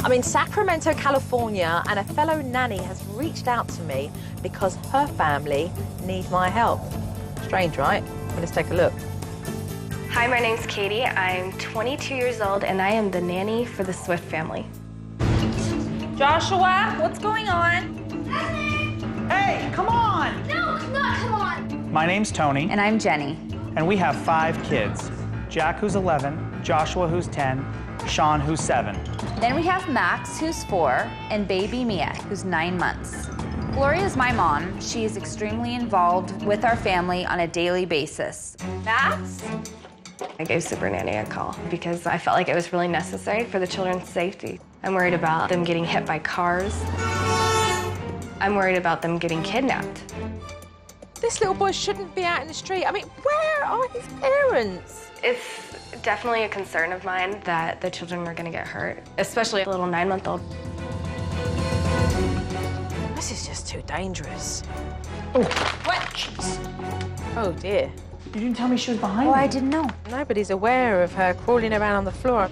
I'm in Sacramento, California, and a fellow nanny has reached out to me because her family need my help. Strange, right? Well, let's take a look. Hi, my name's Katie. I'm 22 years old, and I am the nanny for the Swift family. Joshua, what's going on? Hey, come on! No, not come on! My name's Tony. And I'm Jenny. And we have 5 kids. Jack, who's 11, Joshua, who's 10, Sean, who's 7. Then we have Max, who's 4, and baby Mia, who's 9 months. Gloria's my mom. She is extremely involved with our family on a daily basis. Max? I gave Supernanny a call because I felt like it was really necessary for the children's safety. I'm worried about them getting hit by cars. I'm worried about them getting kidnapped. This little boy shouldn't be out in the street. I mean, where are his parents? It's definitely a concern of mine that the children are going to get hurt, especially a little 9-month-old. This is just too dangerous. Oh, what? Jeez. Oh, dear. You didn't tell me she was behind me. I didn't know. Nobody's aware of her crawling around on the floor.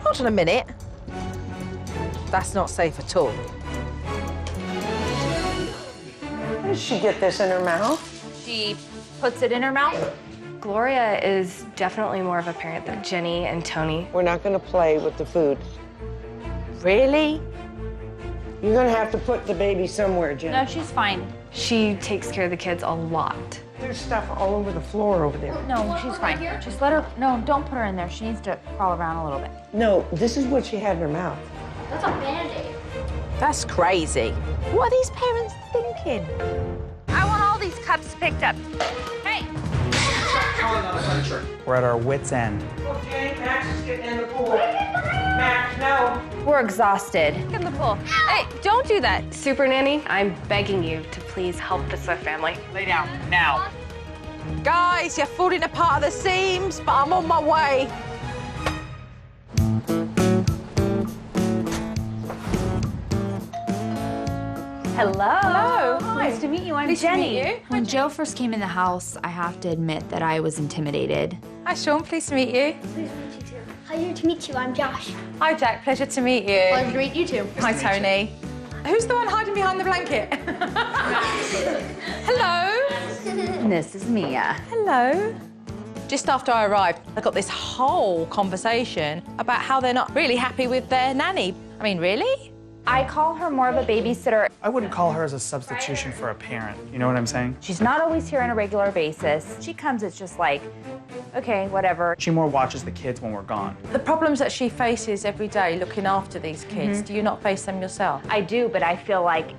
Hold on a minute. That's not safe at all. How did she get this in her mouth? She puts it in her mouth. Gloria is definitely more of a parent than Jenny and Tony. We're not going to play with the food. Really? You're going to have to put the baby somewhere, Jen. No, she's fine. She takes care of the kids a lot. There's stuff all over the floor over there. No, she's fine. Just let her, no, don't put her in there. She needs to crawl around a little bit. No, this is what she had in her mouth. That's a Band-Aid. That's crazy. What are these parents thinking? I want all these cups picked up. Hey! We're at our wits' end. Okay, Max is getting in the pool. Max, no. We're exhausted. Get in the pool. Hey, don't do that. Supernanny, I'm begging you to please help the Swift family. Lay down, now. Guys, you're falling apart at the seams, but I'm on my way. Hello. Hello. Nice to meet you. I'm Nice to Jenny. meet you. When Joe first came in the house, I have to admit that I was intimidated. Hi, Sean. Pleased to meet you. Pleased to meet you too. Pleasure to meet you. I'm Josh. Hi, Jack. Pleasure to meet you. Pleasure to meet you too. Hi, Tony. Who's the one hiding behind the blanket? Hello. And this is Mia. Hello. Just after I arrived, I got this whole conversation about how they're not really happy with their nanny. I mean, really? I call her more of a babysitter. I wouldn't call her as a substitution for a parent. You know what I'm saying? She's not always here on a regular basis. She comes, it's just like, okay, whatever. She more watches the kids when we're gone. The problems that she faces every day looking after these kids, do you not face them yourself? I do, but I feel like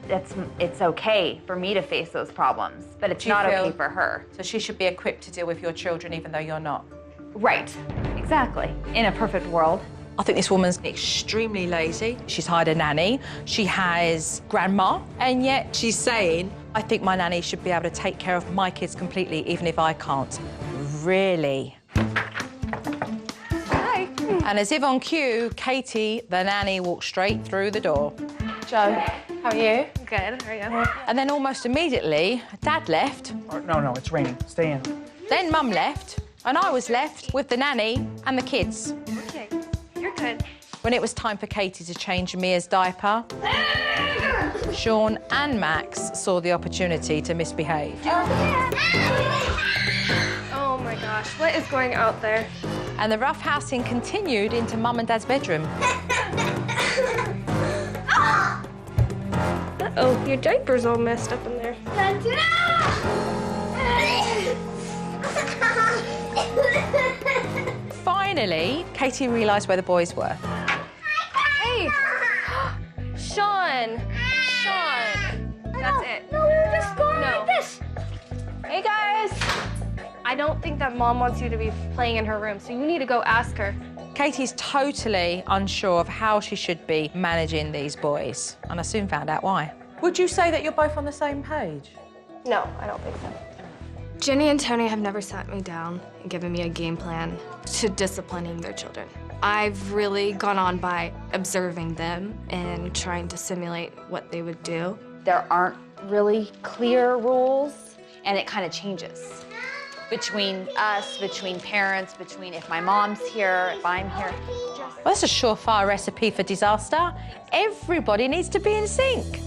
it's okay for me to face those problems, but it's Do you not feel- okay for her. So she should be equipped to deal with your children even though you're not? Right, exactly. In a perfect world. I think this woman's extremely lazy. She's hired a nanny. She has grandma, and yet she's saying, I think my nanny should be able to take care of my kids completely, even if I can't. Really? Hi. And as if on cue, Katie, the nanny, walked straight through the door. Joe, how are you? Good, how are you? And then almost immediately, Dad left, Or, no, it's raining. Stay in. then Mum left, and I was left with the nanny and the kids. Okay, you're good. When it was time for Katie to change Mia's diaper, Sean and Max saw the opportunity to misbehave. Oh my gosh, what is going out there? And the roughhousing continued into Mum and Dad's bedroom. Uh-oh, your diaper's all messed up in there. Finally, Katie realised where the boys were. Hey! Sean! Sean! That's it. No, we were just going No. like this. Hey, guys! I don't think that Mom wants you to be playing in her room, so you need to go ask her. Katie's totally unsure of how she should be managing these boys, and I soon found out why. Would you say that you're both on the same page? No, I don't think so. Jenny and Tony have never sat me down and given me a game plan to disciplining their children. I've really gone on by observing them and trying to simulate what they would do. There aren't really clear rules, and it kind of changes. between us, between parents, between if my mom's here, if I'm here. Well, that's a surefire recipe for disaster. Everybody needs to be in sync.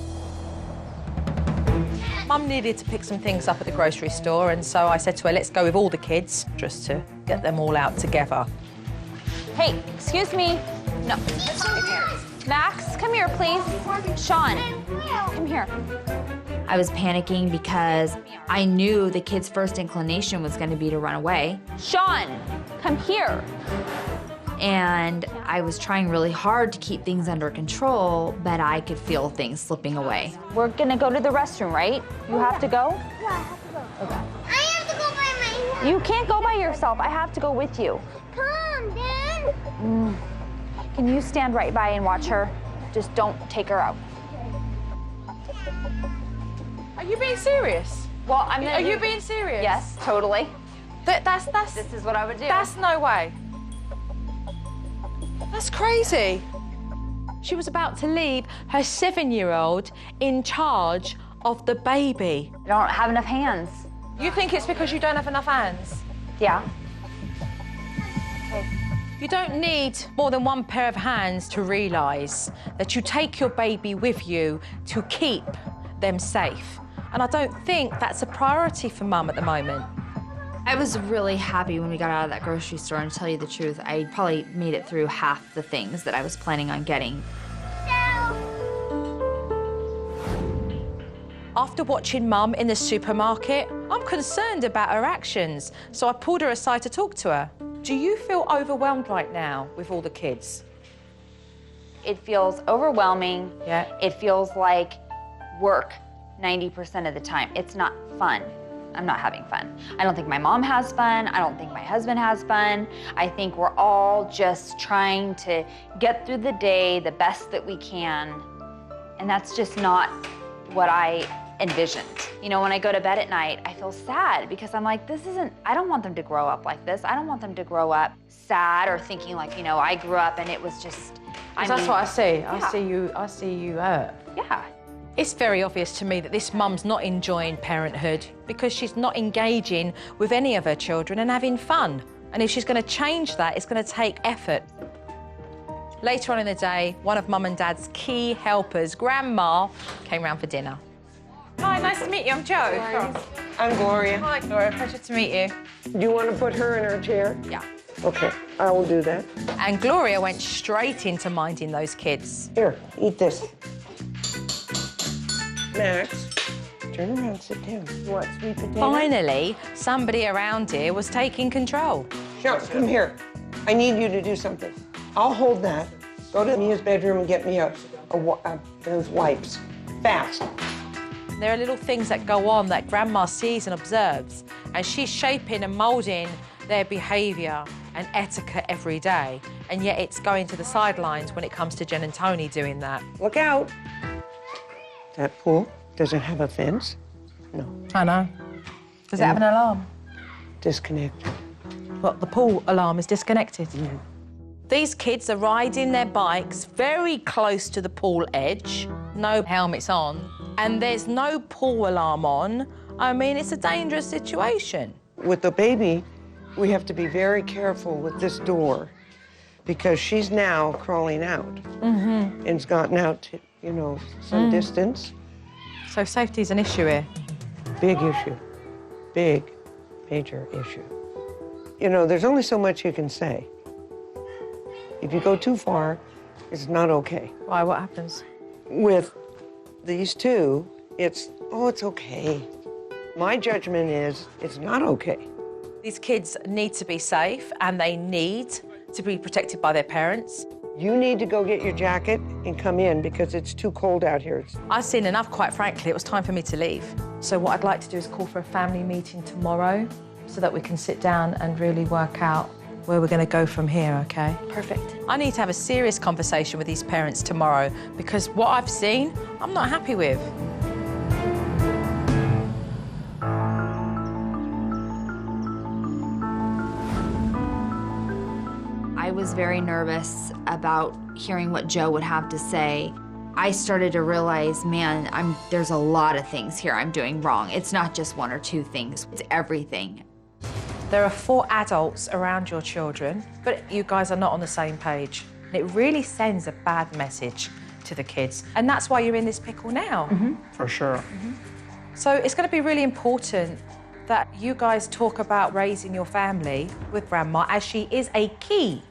Mum needed to pick some things up at the grocery store, and so I said to her, let's go with all the kids, just to get them all out together. Hey, excuse me. No. Max, come here, please. Sean, come here. I was panicking because I knew the kid's first inclination was going to be to run away. Sean, come here. And I was trying really hard to keep things under control, but I could feel things slipping away. We're going to go to the restroom, right? You have to go? Yeah, I have to go. Okay. I have to go by myself. You can't go by yourself. I have to go with you. Come, then. Can you stand right by and watch her? Just don't take her out. Are you being serious? Well, I'm gonna Are you being serious? Yes, totally. That's This is what I would do. That's no way. That's crazy. She was about to leave her 7-year-old in charge of the baby. I don't have enough hands. You think it's because you don't have enough hands? Yeah. You don't need more than one pair of hands to realise that you take your baby with you to keep them safe. And I don't think that's a priority for Mum at the moment. I was really happy when we got out of that grocery store, and to tell you the truth, I probably made it through half the things that I was planning on getting. After watching Mum in the supermarket, I'm concerned about her actions, so I pulled her aside to talk to her. Do you feel overwhelmed right now with all the kids? It feels overwhelming. Yeah. It feels like work 90% of the time. It's not fun. I'm not having fun. I don't think my mom has fun. I don't think my husband has fun. I think we're all just trying to get through the day the best that we can. And that's just not what I envisioned. You know, when I go to bed at night, I feel sad because I'm like, I don't want them to grow up like this. I don't want them to grow up sad or thinking like, you know, I grew up and it was just, That's what I see. Yeah. I see you hurt. Yeah. It's very obvious to me that this mum's not enjoying parenthood because she's not engaging with any of her children and having fun. And if she's going to change that, it's going to take effort. Later on in the day, one of Mum and Dad's key helpers, Grandma, came round for dinner. Hi, nice to meet you. I'm Jo. I'm Gloria. Hi, Gloria. Pleasure to meet you. Do you want to put her in her chair? Yeah. Okay, I will do that. And Gloria went straight into minding those kids. Here, eat this. Max, turn around, sit down. You want sweet potato? Finally, somebody around here was taking control. Sean, come here. I need you to do something. I'll hold that. Go to Mia's bedroom and get me those wipes. Fast. There are little things that go on that Grandma sees and observes, and she's shaping and moulding their behaviour and etiquette every day, and yet it's going to the sidelines when it comes to Jen and Tony doing that. Look out. That pool, does it have a fence? No. I know. Does it have an alarm? Disconnected. But the pool alarm is disconnected. These kids are riding their bikes very close to the pool edge, no helmets on, and there's no pool alarm on. I mean, it's a dangerous situation. With the baby, we have to be very careful with this door because she's now crawling out and's gotten out to, you know, some distance. So safety's an issue here. Big issue. Big, major issue. You know, there's only so much you can say. If you go too far, it's not okay. Why, what happens? With these two, it's okay. My judgment is it's not okay. These kids need to be safe and they need to be protected by their parents. You need to go get your jacket and come in because it's too cold out here. I've seen enough, quite frankly. It was time for me to leave. So what I'd like to do is call for a family meeting tomorrow so that we can sit down and really work out where we're going to go from here, OK? Perfect. I need to have a serious conversation with these parents tomorrow because what I've seen, I'm not happy with. I was very nervous about hearing what Jo would have to say. I started to realize, man, there's a lot of things here I'm doing wrong. It's not just one or two things, it's everything. There are 4 adults around your children, but you guys are not on the same page. And it really sends a bad message to the kids. And that's why you're in this pickle now. For sure. So it's going to be really important that you guys talk about raising your family with Grandma, as she is a key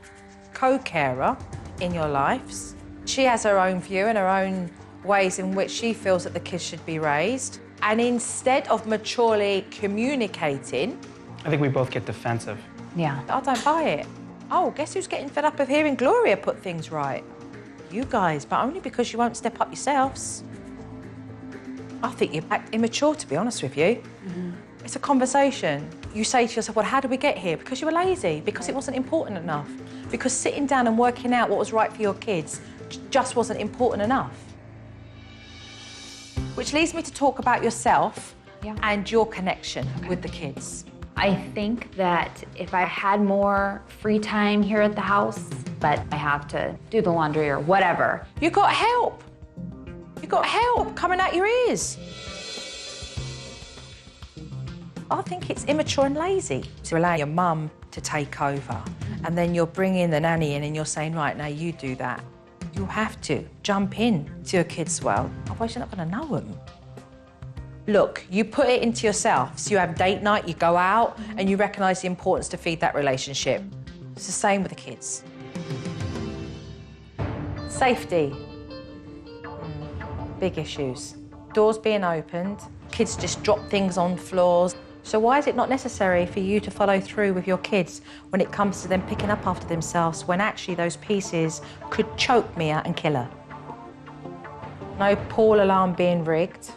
co-carer in your lives. She has her own view and her own ways in which she feels that the kids should be raised. And instead of maturely communicating... I think we both get defensive. Yeah. I don't buy it. Oh, guess who's getting fed up of hearing Gloria put things right? You guys, but only because you won't step up yourselves. I think you act immature, to be honest with you. It's a conversation. You say to yourself, well, how did we get here? Because you were lazy, because it wasn't important enough, because sitting down and working out what was right for your kids just wasn't important enough. Which leads me to talk about yourself and your connection with the kids. I think that if I had more free time here at the house, but I have to do the laundry or whatever. You got help. You got help coming out your ears. I think it's immature and lazy to allow your mum to take over, and then you're bringing the nanny in and you're saying, right, now you do that. You have to jump in to your kids' world, otherwise you're not going to know them. Look, you put it into yourself. So you have date night, you go out, and you recognise the importance to feed that relationship. It's the same with the kids. Safety. Big issues. Doors being opened, kids just drop things on floors. So why is it not necessary for you to follow through with your kids when it comes to them picking up after themselves, when actually those pieces could choke Mia and kill her? No pool alarm being rigged.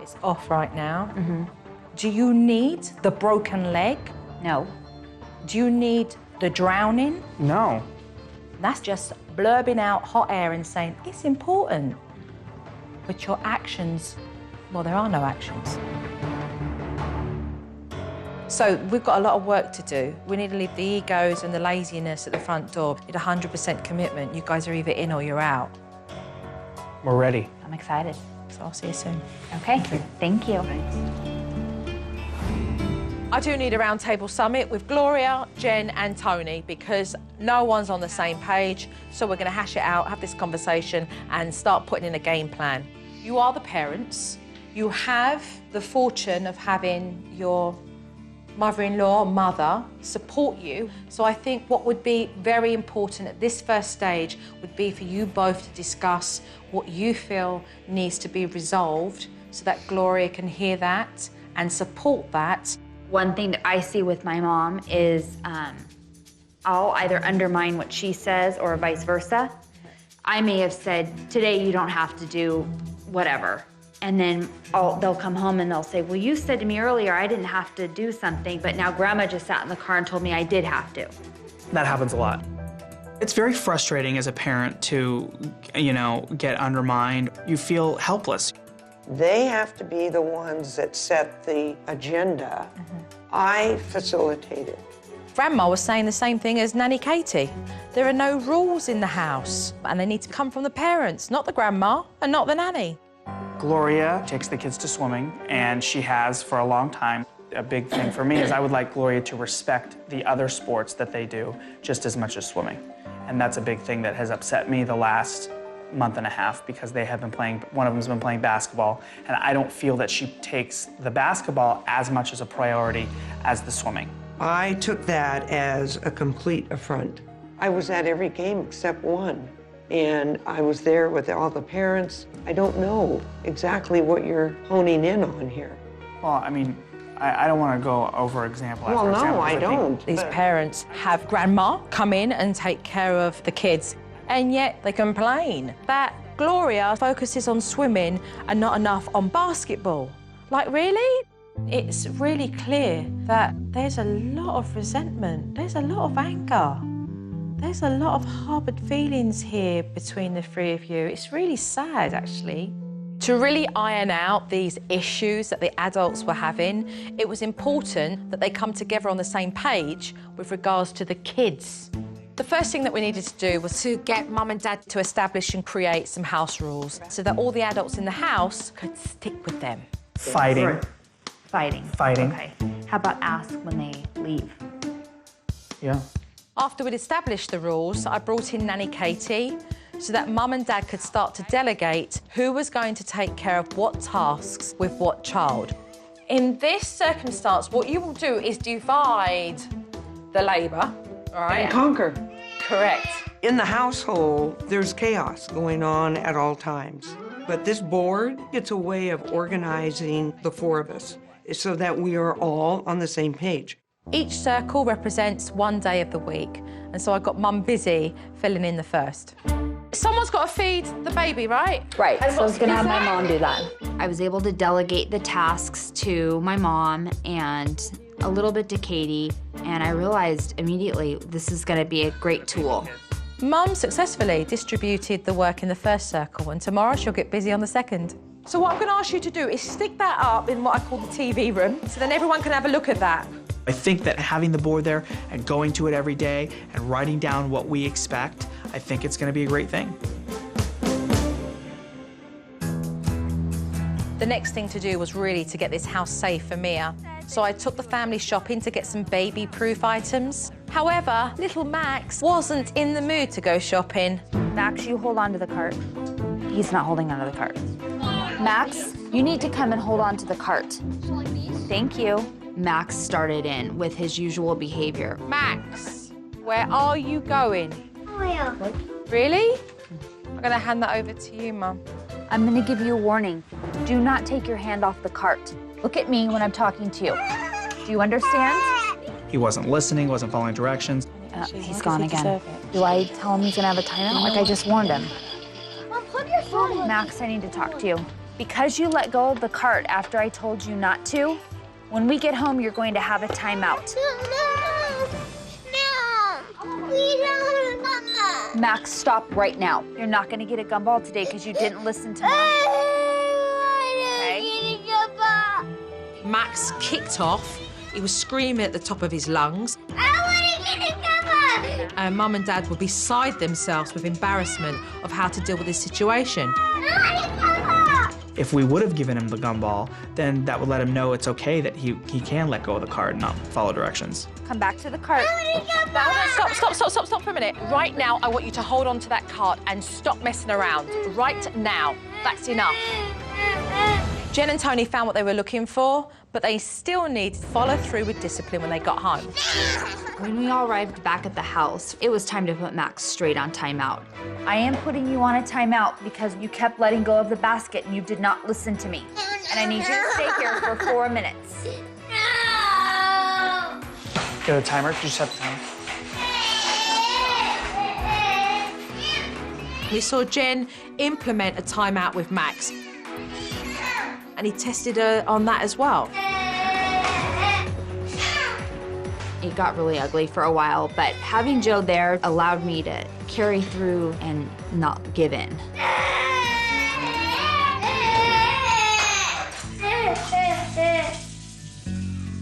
It's off right now. Do you need the broken leg? No. Do you need the drowning? No. That's just blurbing out hot air and saying, it's important. But your actions, well, there are no actions. So we've got a lot of work to do. We need to leave the egos and the laziness at the front door. We need 100% commitment. You guys are either in or you're out. We're ready. I'm excited. So I'll see you soon. Okay, thank you. I do need a roundtable summit with Gloria, Jen and Tony, because no one's on the same page. So we're going to hash it out, have this conversation and start putting in a game plan. You are the parents. You have the fortune of having your mother-in-law, mother, support you. So I think what would be very important at this first stage would be for you both to discuss what you feel needs to be resolved so that Gloria can hear that and support that. One thing that I see with my mom is I'll either undermine what she says or vice versa. I may have said, today you don't have to do whatever. And then they'll come home and they'll say, well, you said to me earlier I didn't have to do something, but now Grandma just sat in the car and told me I did have to. That happens a lot. It's very frustrating as a parent to, get undermined. You feel helpless. They have to be the ones that set the agenda. I facilitate it. Grandma was saying the same thing as Nanny Katie. There are no rules in the house, and they need to come from the parents, not the grandma and not the nanny. Gloria takes the kids to swimming, and she has for a long time. A big thing for me is I would like Gloria to respect the other sports that they do just as much as swimming. And that's a big thing that has upset me the last month and a half because they have been playing, one of them's been playing basketball, and I don't feel that she takes the basketball as much as a priority as the swimming. I took that as a complete affront. I was at every game except one, and I was there with all the parents. I don't know exactly what you're honing in on here. Well, I mean, I don't want to go over example after Well, example. no, I don't. These parents have grandma come in and take care of the kids, and yet they complain that Gloria focuses on swimming and not enough on basketball. Like, really? It's really clear that there's a lot of resentment, there's a lot of anger, there's a lot of harboured feelings here between the three of you. It's really sad, actually. To really iron out these issues that the adults were having, it was important that they come together on the same page with regards to the kids. The first thing that we needed to do was to get Mum and Dad to establish and create some house rules so that all the adults in the house could stick with them. Fighting, Fighting. Fighting. Okay. How about ask when they leave? Yeah. After we'd established the rules, I brought in Nanny Katie so that Mum and Dad could start to delegate who was going to take care of what tasks with what child. In this circumstance, what you will do is divide the labour, all right? And conquer. Correct. In the household, there's chaos going on at all times. But this board, it's a way of organizing the four of us so that we are all on the same page. Each circle represents one day of the week, and so I got Mum busy filling in the first. Someone's got to feed the baby, right? Right, And so I was what's gonna have my that? mom do that. I was able to delegate the tasks to my mom and a little bit to Katie, and I realized immediately this is gonna be a great tool. Mum successfully distributed the work in the first circle, and tomorrow she'll get busy on the second. So what I'm going to ask you to do is stick that up in what I call the TV room, so then everyone can have a look at that. I think that having the board there and going to it every day and writing down what we expect, I think it's going to be a great thing. The next thing to do was really to get this house safe for Mia. So I took the family shopping to get some baby-proof items. However, little Max wasn't in the mood to go shopping. Max, you hold on to the cart. He's not holding on to the cart. Max, you need to come and hold on to the cart. Thank you. Max started in with his usual behavior. Max, where are you going? Where? Really? I'm going to hand that over to you, Mum. I'm gonna give you a warning. Do not take your hand off the cart. Look at me when I'm talking to you. Do you understand? He wasn't listening, wasn't following directions. He's gone again. Do I tell him he's gonna have a timeout? Like I just warned him. Mom, put your phone in. Max, I need to talk to you. Because you let go of the cart after I told you not to, when we get home, you're going to have a timeout. No. No. We don't, Mama. Max, stop right now. You're not gonna get a gumball today because you didn't listen to me. Max kicked off. He was screaming at the top of his lungs. I want to get a cover. And Mum and Dad were beside themselves with embarrassment of how to deal with this situation. If we would have given him the gumball, then that would let him know it's okay that he can let go of the cart and not follow directions. Come back to the cart. Stop for a minute. Right now, I want you to hold on to that cart and stop messing around. Right now. That's enough. Jen and Tony found what they were looking for, but they still need to follow through with discipline when they got home. When we all arrived back at the house, it was time to put Max straight on timeout. I am putting you on a timeout because you kept letting go of the basket and you did not listen to me. And I need you to stay here for 4 minutes. No. Get a timer. Did you set the timer? We saw Jen implement a timeout with Max. And he tested her on that as well. It got really ugly for a while, but having Joe there allowed me to carry through and not give in.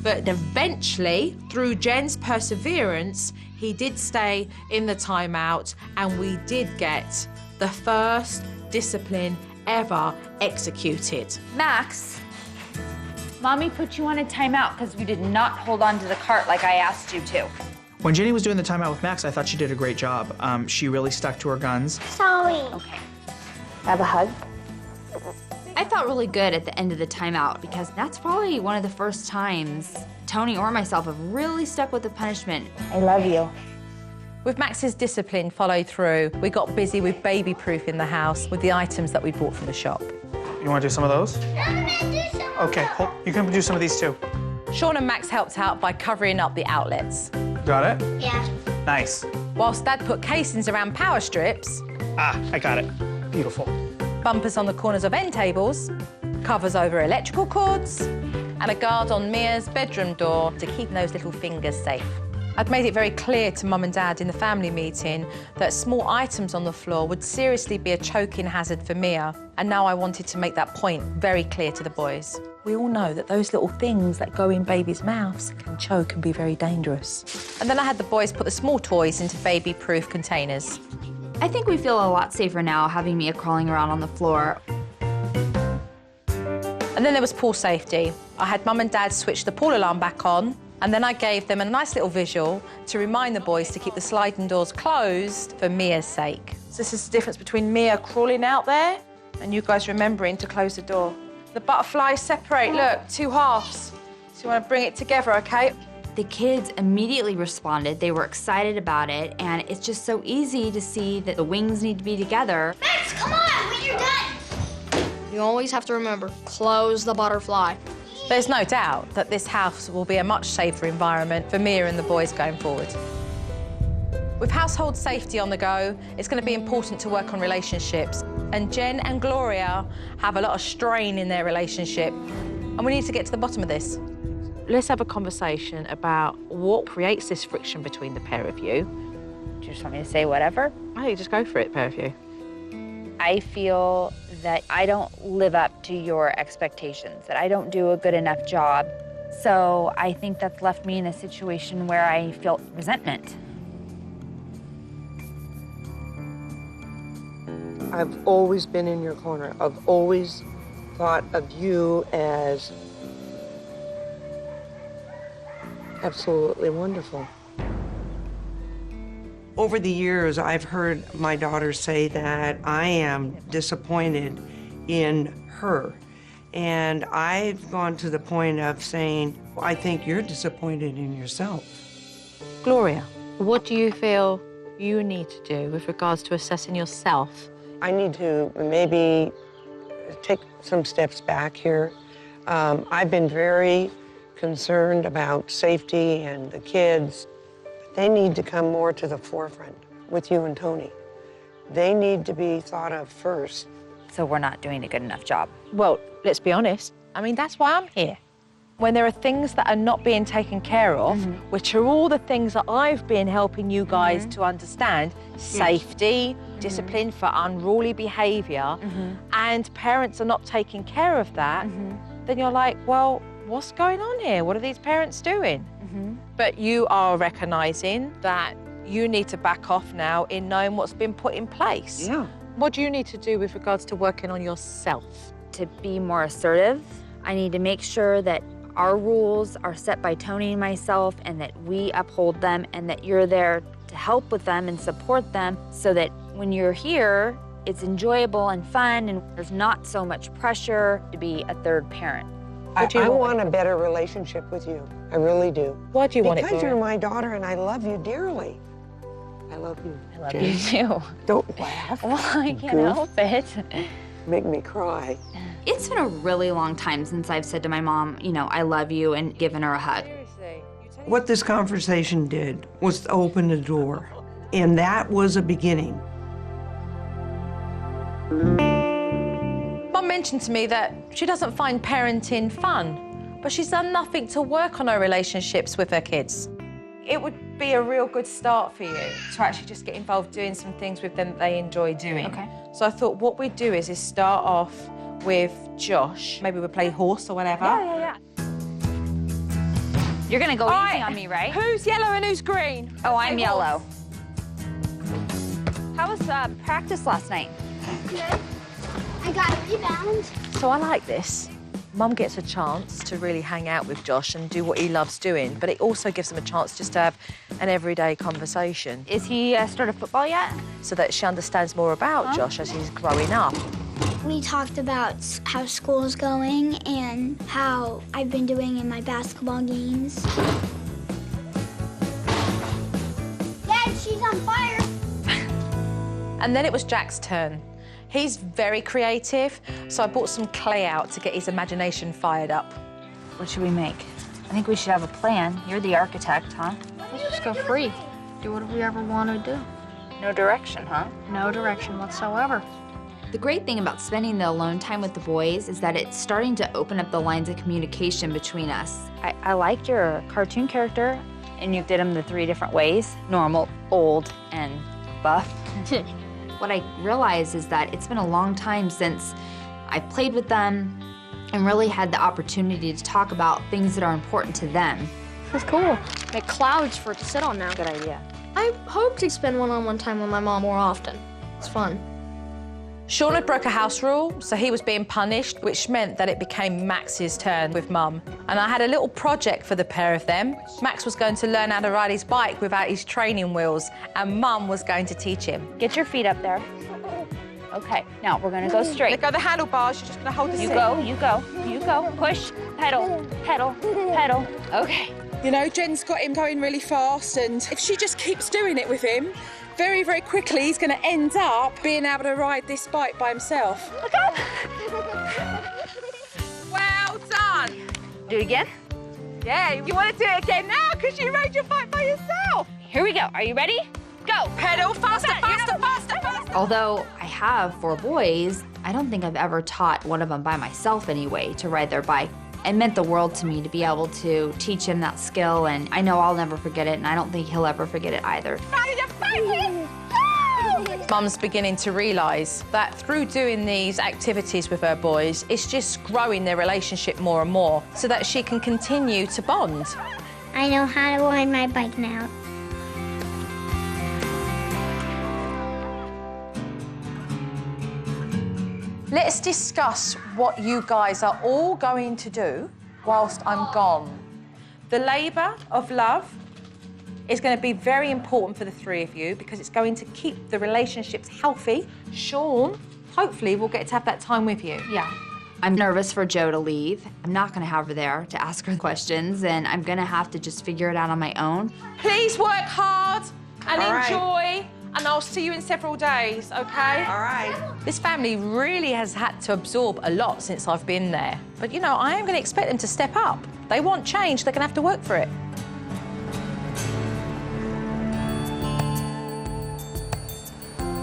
But eventually, through Jen's perseverance, he did stay in the timeout and we did get the first discipline ever executed. Max, Mommy put you on a timeout because you did not hold on to the cart like I asked you to. When Jenny was doing the timeout with Max, I thought she did a great job. She really stuck to her guns. Sorry. Okay. Have a hug? I felt really good at the end of the timeout because that's probably one of the first times Tony or myself have really stuck with the punishment. I love you. With Max's discipline followed through, we got busy with baby-proof in the house with the items that we bought from the shop. You want to do some of those? Okay, you can do some of these too. Sean and Max helped out by covering up the outlets. Got it? Yeah. Nice. Whilst Dad put casings around power strips, I got it. Beautiful. bumpers on the corners of end tables, covers over electrical cords, and a guard on Mia's bedroom door to keep those little fingers safe. I'd made it very clear to Mum and Dad in the family meeting that small items on the floor would seriously be a choking hazard for Mia, and now I wanted to make that point very clear to the boys. We all know that those little things that go in babies' mouths can choke and be very dangerous. And then I had the boys put the small toys into baby-proof containers. I think we feel a lot safer now having Mia crawling around on the floor. And then there was pool safety. I had Mum and Dad switch the pool alarm back on, and then I gave them a nice little visual to remind the boys to keep the sliding doors closed for Mia's sake. So this is the difference between Mia crawling out there and you guys remembering to close the door. The butterflies separate, look, 2 halves. So you want to bring it together, okay? The kids immediately responded. They were excited about it, and it's just so easy to see that the wings need to be together. Max, come on, when you're done. You always have to remember, close the butterfly. There's no doubt that this house will be a much safer environment for Mia and the boys going forward. With household safety on the go, it's going to be important to work on relationships. And Jen and Gloria have a lot of strain in their relationship, and we need to get to the bottom of this. Let's have a conversation about what creates this friction between the pair of you. Do you just want me to say whatever? I think just go for it, pair of you. I feel that I don't live up to your expectations, that I don't do a good enough job. So I think that's left me in a situation where I feel resentment. I've always been in your corner. I've always thought of you as absolutely wonderful. Over the years, I've heard my daughter say that I am disappointed in her. And I've gone to the point of saying, I think you're disappointed in yourself. Gloria, what do you feel you need to do with regards to assessing yourself? I need to maybe take some steps back here. I've been very concerned about safety and the kids. They need to come more to the forefront with you and Tony. They need to be thought of first. So we're not doing a good enough job. Well, let's be honest. I mean, that's why I'm here. When there are things that are not being taken care of, which are all the things that I've been helping you guys to understand, safety, discipline for unruly behaviour, and parents are not taking care of that, then you're like, well, what's going on here? What are these parents doing? But you are recognising that you need to back off now in knowing what's been put in place. Yeah. What do you need to do with regards to working on yourself? To be more assertive, I need to make sure that our rules are set by Tony and myself and that we uphold them and that you're there to help with them and support them so that when you're here, it's enjoyable and fun and there's not so much pressure to be a third parent. I want a better relationship with you. I really do. Why do you want it, Because Gloria? you're my daughter and I love you dearly. I love you. I love you too. Don't laugh. Well, I can't Goof. help it. Make me cry. It's been a really long time since I've said to my mom, you know, I love you and given her a hug. What this conversation did was to open the door, and that was a beginning. Mum mentioned to me that she doesn't find parenting fun, but she's done nothing to work on her relationships with her kids. It would be a real good start for you to actually just get involved doing some things with them that they enjoy doing. Okay. So I thought what we'd do is start off with Josh. Maybe we'll play horse or whatever. Yeah. You're gonna go All easy right. on me, right? Who's yellow and who's green? Oh, Let's I'm play yellow. horse. How was practice last night? Good. I got a rebound. So I like this. Mum gets a chance to really hang out with Josh and do what he loves doing, but it also gives him a chance just to have an everyday conversation Is he started football yet? so that she understands more about Josh as he's growing up. We talked about how school's going and how I've been doing in my basketball games. Dad, she's on fire. And then it was Jack's turn. He's very creative, so I brought some clay out to get his imagination fired up. What should we make? I think we should have a plan. You're the architect, huh? Let's just go free. Do whatever we ever want to do. No direction, huh? No direction whatsoever. The great thing about spending the alone time with the boys is that it's starting to open up the lines of communication between us. I liked your cartoon character, and you did them the 3 different ways: normal, old, and buff. What I realized is that it's been a long time since I've played with them and really had the opportunity to talk about things that are important to them. That's cool. Make clouds for it to sit on now. Good idea. I hope to spend one-on-one time with my mom more often. It's fun. Sean had broke a house rule, so he was being punished, which meant that it became Max's turn with Mum. And I had a little project for the pair of them. Max was going to learn how to ride his bike without his training wheels, and Mum was going to teach him. Get your feet up there. Okay, now we're gonna go straight. Let go the handlebars, you're just gonna hold the seat. You go. Push, pedal, pedal, pedal. Okay. You know, Jen's got him going really fast, and if she just keeps doing it with him, very, very quickly he's going to end up being able to ride this bike by himself. Look up. Well done. Do it again. Yeah, you want to do it again now because you rode your bike by yourself. Here we go. Are you ready? Go. Pedal faster, faster, faster, faster. Although I have 4 boys, I don't think I've ever taught one of them by myself anyway to ride their bike. It meant the world to me to be able to teach him that skill, and I know I'll never forget it, and I don't think he'll ever forget it either. Mum's beginning to realise that through doing these activities with her boys, it's just growing their relationship more and more so that she can continue to bond. I know how to ride my bike now. Let's discuss what you guys are all going to do whilst I'm gone. The labour of love is going to be very important for the 3 of you because it's going to keep the relationships healthy. Sean, hopefully, will get to have that time with you. Yeah. I'm nervous for Jo to leave. I'm not gonna have her there to ask her questions, and I'm gonna have to just figure it out on my own. Please work hard and All right. enjoy, and I'll see you in several days, okay? All right. This family really has had to absorb a lot since I've been there. But, you know, I am going to expect them to step up. They want change, they're going to have to work for it.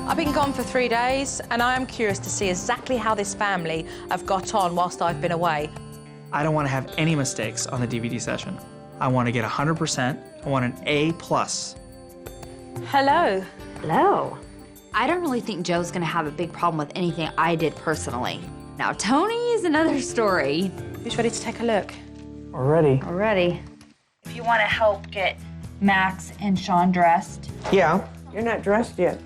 I've been gone for 3 days, and I am curious to see exactly how this family have got on whilst I've been away. I don't want to have any mistakes on the DVD session. I want to get 100%. I want an A+. Hello. Hello. I don't really think Jo's gonna have a big problem with anything I did personally. Now, Tony is another story. Who's ready to take a look? Already. Already. If you want to help get Max and Sean dressed. Yeah, you're not dressed yet.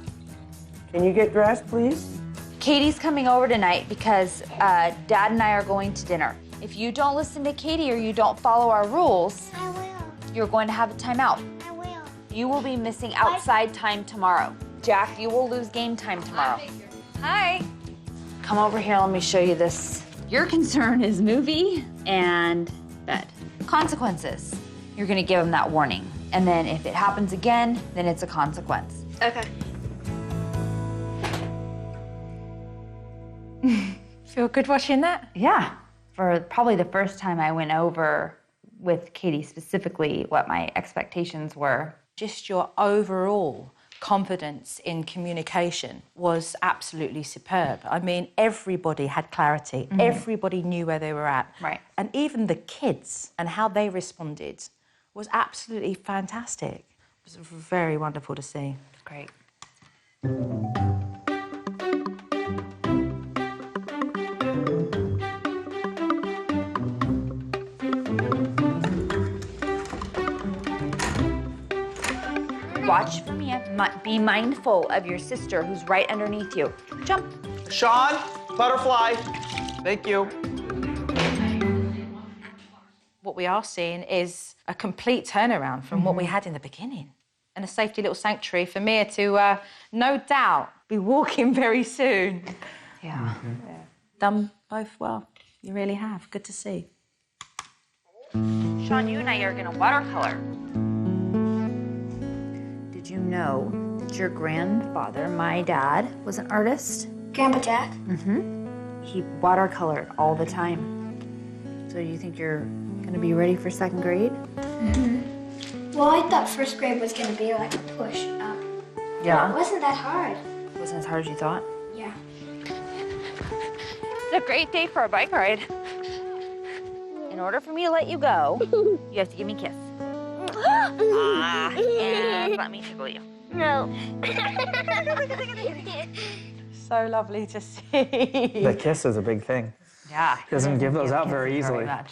Can you get dressed, please? Katie's coming over tonight because Dad and I are going to dinner. If you don't listen to Katie or you don't follow our rules, I will. you're going to have a timeout. I will. You will be missing outside time tomorrow. Jack, you will lose game time tomorrow. Hi. Come over here, let me show you this. Your concern is movie and bed. Consequences. You're gonna give him that warning. And then if it happens again, then it's a consequence. Okay. Feel good watching that? Yeah. For probably the first time I went over with Katie specifically what my expectations were. Just your overall confidence in communication was absolutely superb. I mean, everybody had clarity. Everybody knew where they were at. Right. And even the kids and how they responded was absolutely fantastic. It was very wonderful to see. Great. Watch for me. Be mindful of your sister who's right underneath you. Jump. Sean, butterfly. Thank you. What we are seeing is a complete turnaround from what we had in the beginning. And a safety little sanctuary for Mia to, no doubt, be walking very soon. Yeah. Done both well. You really have. Good to see. Sean, you and I are gonna watercolor. Did you know that your grandfather, my dad, was an artist? Grandpa Jack? He watercolored all the time. So do you think you're gonna be ready for 2nd grade? Well, I thought 1st grade was gonna be like a push up. Yeah. It wasn't that hard. Wasn't as hard as you thought? Yeah. It's a great day for a bike ride. In order for me to let you go, you have to give me a kiss. And let me tickle you. No. So lovely to see. The kiss is a big thing. Yeah. He doesn't give those out very easily. much.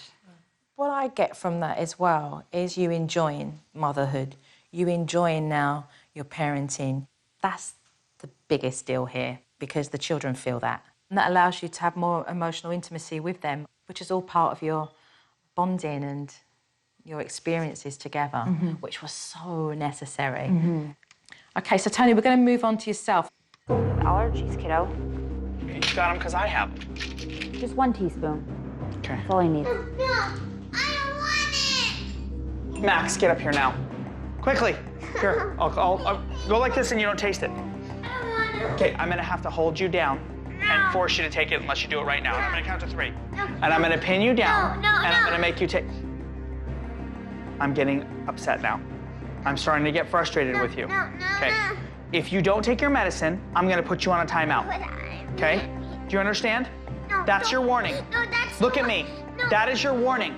What I get from that as well is you enjoying motherhood. You enjoying now your parenting. That's the biggest deal here. because the children feel that. And that allows you to have more emotional intimacy with them, which is all part of your bonding and your experiences together, which was so necessary. Okay, so Tony, we're going to move on to yourself. Allergies, kiddo. You got them because I have them. Just 1 teaspoon. Okay. That's all I need. No, I don't want it. Max, get up here now. Quickly. Here, I'll go like this and you don't taste it. I don't want it. Okay, I'm gonna have to hold you down and force you to take it unless you do it right now. And I'm gonna count to 3. And I'm gonna pin you down and I'm gonna make you take. I'm getting upset now. I'm starting to get frustrated with you. Okay. If you don't take your medicine, I'm gonna put you on a timeout. Okay? Do you understand? That's your warning. No, that's Look at me. That is your warning.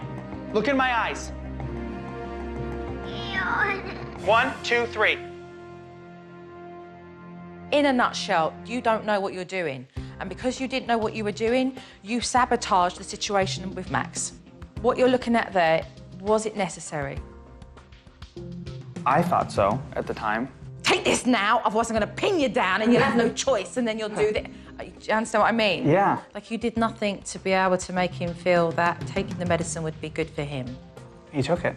Look in my eyes. 1, 2, 3. In a nutshell, you don't know what you're doing. And because you didn't know what you were doing, you sabotaged the situation with Max. What you're looking at there, was it necessary? I thought so at the time. Take this now, otherwise I'm going to pin you down and you'll have no choice, and then you'll do this. Do you understand what I mean? Yeah. Like, you did nothing to be able to make him feel that taking the medicine would be good for him. He took it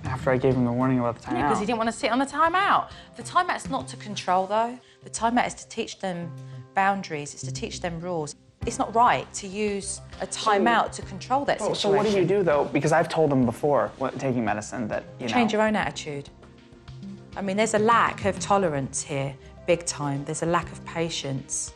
after I gave him the warning about the timeout. Yeah, because he didn't want to sit on the timeout. The timeout's not to control, though. The timeout is to teach them boundaries. It's to teach them rules. It's not right to use a timeout to control that situation. So what do you do, though? Because I've told them before, taking medicine, that, you know... Change your own attitude. I mean, there's a lack of tolerance here, big time. There's a lack of patience.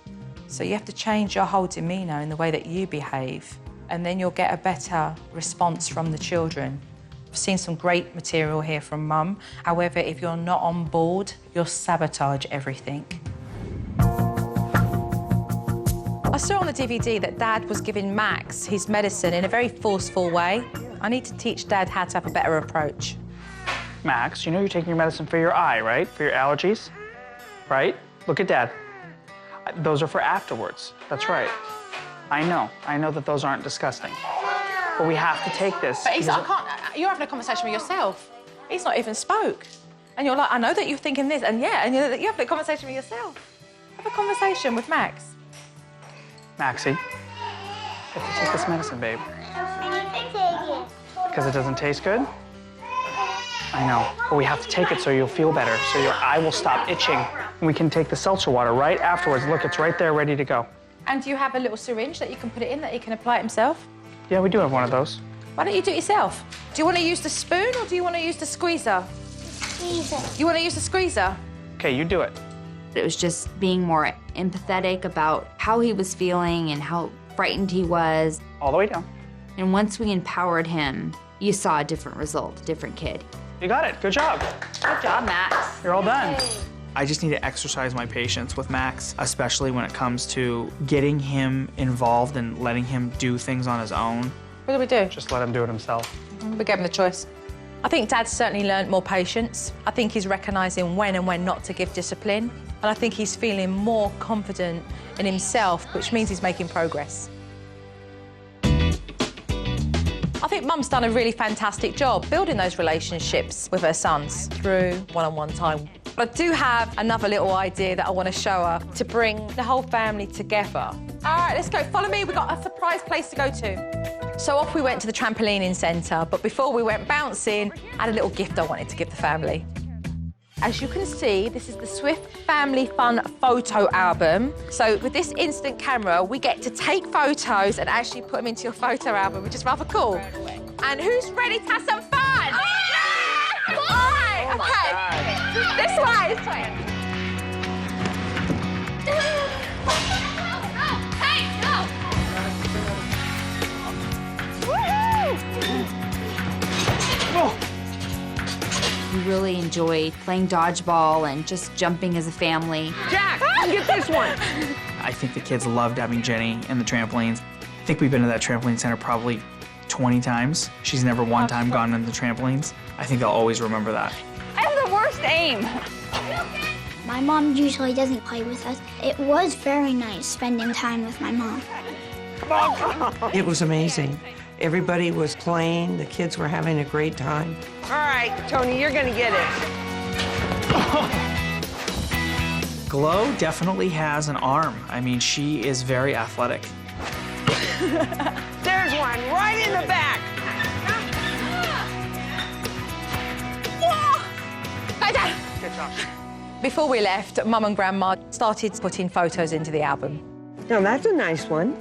So you have to change your whole demeanour in the way that you behave, and then you'll get a better response from the children. I've seen some great material here from Mum. However, if you're not on board, you'll sabotage everything. I saw on the DVD that Dad was giving Max his medicine in a very forceful way. I need to teach Dad how to have a better approach. Max, you know you're taking your medicine for your eye, right? For your allergies, right? Look at Dad. Those are for afterwards. That's right. I know that those aren't disgusting. But we have to take this. But I can't, you're having a conversation with yourself. He's not even spoke. And you're like, I know that you're thinking this, and yeah, and you're having a conversation with yourself. Have a conversation with Max. Maxie, you have to take this medicine, babe. I need to take it. Because it doesn't taste good? I know, but we have to take it so you'll feel better, so your eye will stop itching. We can take the seltzer water right afterwards. Look, it's right there, ready to go. And do you have a little syringe that you can put it in, that he can apply it himself? Yeah, we do have one of those. Why don't you do it yourself? Do you want to use the spoon or do you want to use the squeezer? Squeezer. You want to use the squeezer? Okay, you do it. It was just being more empathetic about how he was feeling and how frightened he was. All the way down. And once we empowered him, you saw a different result, a different kid. You got it. Good job. Good job, Max. You're all done. I just need to exercise my patience with Max, especially when it comes to getting him involved and letting him do things on his own. What do we do? Just let him do it himself. We gave him the choice. I think Dad's certainly learned more patience. I think he's recognising when and when not to give discipline. And I think he's feeling more confident in himself, which means he's making progress. I think Mum's done a really fantastic job building those relationships with her sons through one-on-one time. But I do have another little idea that I want to show her to bring the whole family together. All right, let's go. Follow me. We've got a surprise place to go to. So off we went to the trampolining centre, but before we went bouncing, I had a little gift I wanted to give the family. As you can see, this is the Swift Family Fun photo album. So with this instant camera, we get to take photos and actually put them into your photo album, which is rather cool. And who's ready to have some fun? Oh, yeah! All right, okay. This way, this way. Hey, go! Oh. We really enjoyed playing dodgeball and just jumping as a family. Jack, get this one. I think the kids loved having Jenny in the trampolines. I think we've been to that trampoline center probably 20 times. She's never one time gone in the trampolines. I think they'll always remember that. I have the worst aim. My mom usually doesn't play with us. It was very nice spending time with my mom. It was amazing. Everybody was playing. The kids were having a great time. All right, Tony, you're gonna get it. Glow definitely has an arm. I mean, she is very athletic. There's one right in the back. Good job. Before we left, Mum and Grandma started putting photos into the album. Now that's a nice one.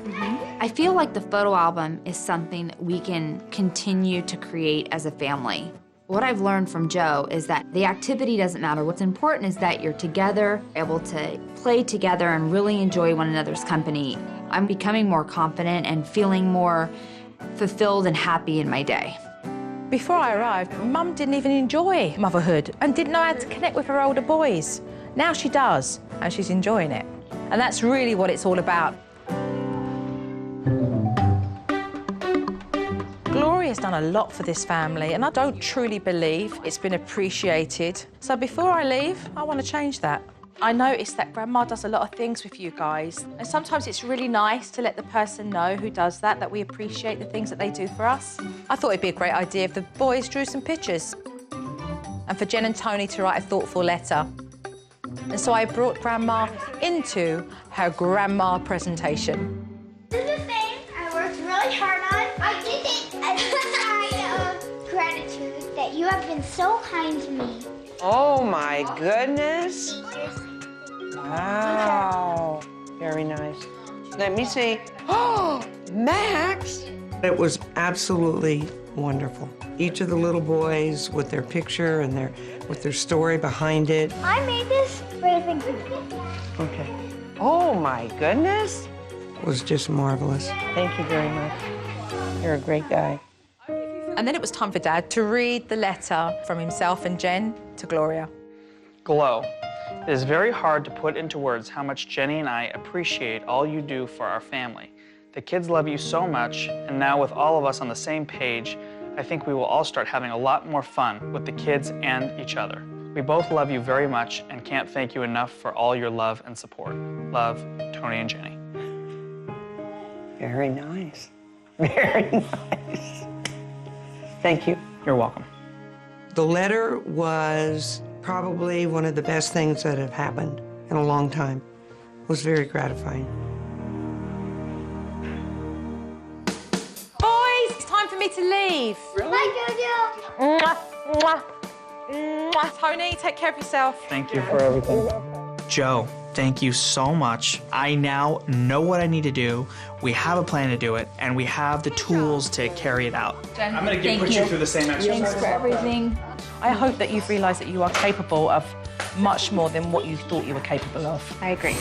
I feel like the photo album is something we can continue to create as a family. What I've learned from Joe is that the activity doesn't matter. What's important is that you're together, able to play together and really enjoy one another's company. I'm becoming more confident and feeling more fulfilled and happy in my day. Before I arrived, Mum didn't even enjoy motherhood and didn't know how to connect with her older boys. Now she does, and she's enjoying it. And that's really what it's all about. Gloria's done a lot for this family, and I don't truly believe it's been appreciated. So before I leave, I want to change that. I noticed that Grandma does a lot of things with you guys, and sometimes it's really nice to let the person know who does that we appreciate the things that they do for us. I thought it'd be a great idea if the boys drew some pictures, and for Jen and Tony to write a thoughtful letter. And so I brought Grandma into her Grandma presentation. This is the thing I worked really hard on. I did it as a sign of gratitude that you have been so kind to me. Oh my goodness. Wow. Very nice. Let me see. Oh, Max. It was absolutely wonderful. Each of the little boys with their picture and with their story behind it. I made this raising you. Okay. Oh my goodness. It was just marvelous. Thank you very much. You're a great guy. And then it was time for Dad to read the letter from himself and Jen to Gloria. Glow. It is very hard to put into words how much Jenny and I appreciate all you do for our family. The kids love you so much, and now with all of us on the same page, I think we will all start having a lot more fun with the kids and each other. We both love you very much and can't thank you enough for all your love and support. Love, Tony and Jenny. Very nice. Very nice. Thank you. You're welcome. The letter was probably one of the best things that have happened in a long time. It was very gratifying. Boys, it's time for me to leave. Bye, Jojo. Mwah, mwah, mwah. Tony, take care of yourself. Thank you for everything. Joe, thank you so much. I now know what I need to do. We have a plan to do it, and we have the tools to carry it out. I'm going to put you through the same exercise. Thanks for everything. I hope that you've realised that you are capable of much more than what you thought you were capable of. I agree.